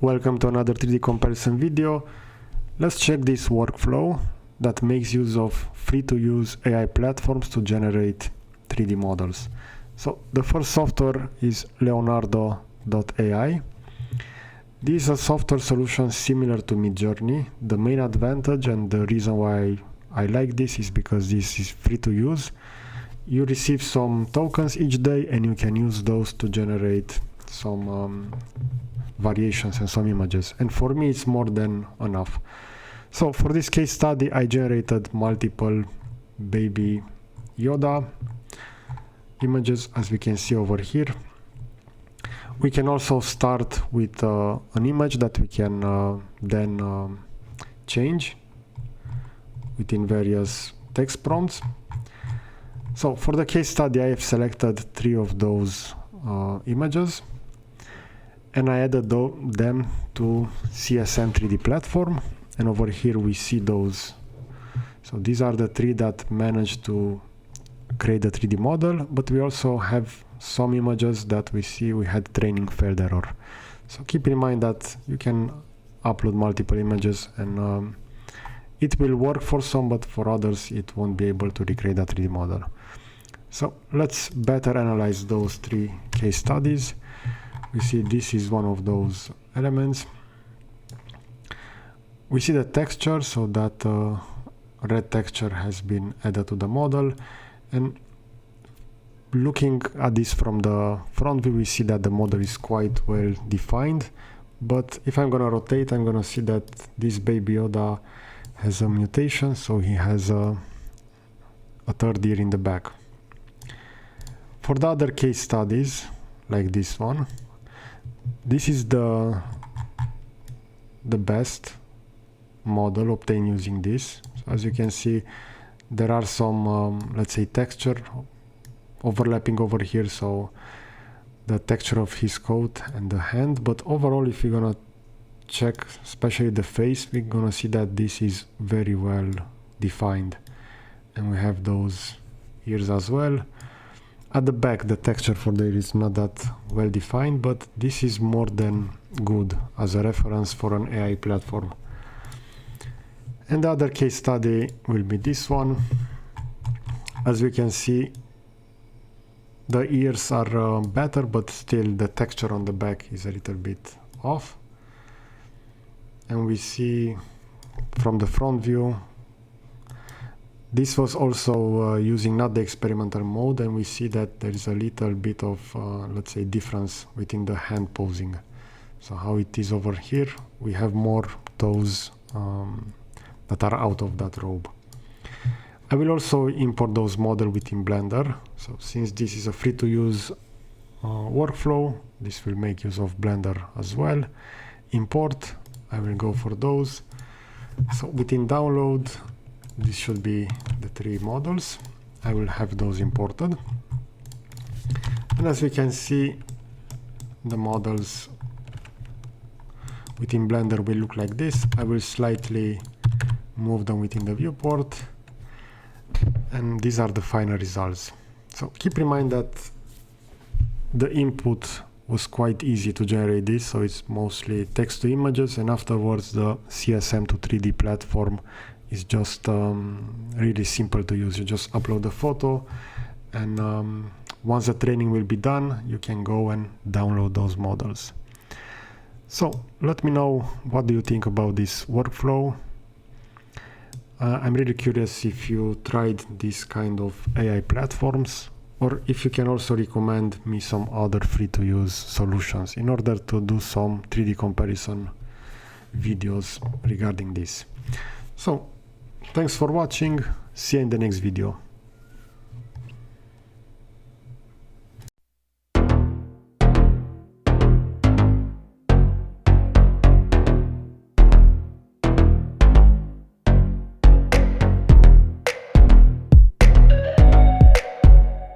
Welcome to another 3D comparison video. Let's check this workflow that makes use of free-to-use AI platforms to generate 3D models. So the first software is Leonardo.AI. This is a software solution similar to Midjourney. The main advantage and the reason why I like this is because this is free to use. You receive some tokens each day and you can use those to generate some variations and some images, and for me it's more than enough. So for this case study I generated multiple baby Yoda images, as we can see over here. We can also start with an image that we can then change within various text prompts. So for the case study I have selected 3 of those images, and I added them to CSM 3D platform, and over here we see those. So these are the 3 that managed to create the 3D model, but we also have some images that we see we had training failed error. So keep in mind that you can upload multiple images and it will work for some, but for others it won't be able to recreate a 3D model. So let's better analyze those 3 case studies. We see this is one of those elements. We see the texture, so that red texture has been added to the model, and looking at this from the front view we see that the model is quite well defined, but if I'm gonna rotate I'm gonna see that this baby Yoda has a mutation, so he has a third ear in the back. For the other case studies, like this one, this is the best model obtained using this. So as you can see, there are some let's say texture overlapping over here, so the texture of his coat and the hand, but overall if you're gonna check especially the face, we're gonna see that this is very well defined, and we have those ears as well. At the back the texture for the ear is not that well defined, but this is more than good as a reference for an AI platform. And the other case study will be this one. As we can see, the ears are better, but still the texture on the back is a little bit off. And we see from the front view, this was also using not the experimental mode, and we see that there is a little bit of let's say difference within the hand posing. So how it is over here, we have more toes that are out of that robe. I will also import those models within Blender. So since this is a free to use workflow, this will make use of Blender as well. Import, I will go for those. So within download, this should be the 3 models. I will have those imported. And as we can see, the models within Blender will look like this. I will slightly move them within the viewport, and these are the final results. So keep in mind that the input was quite easy to generate this, so it's mostly text to images, and afterwards the CSM to 3D platform is just really simple to use. You just upload the photo, and once the training will be done, you can go and download those models. So let me know, what do you think about this workflow? I'm really curious if you tried this kind of AI platforms, or if you can also recommend me some other free-to-use solutions in order to do some 3D comparison videos regarding this. So thanks for watching, see you in the next video.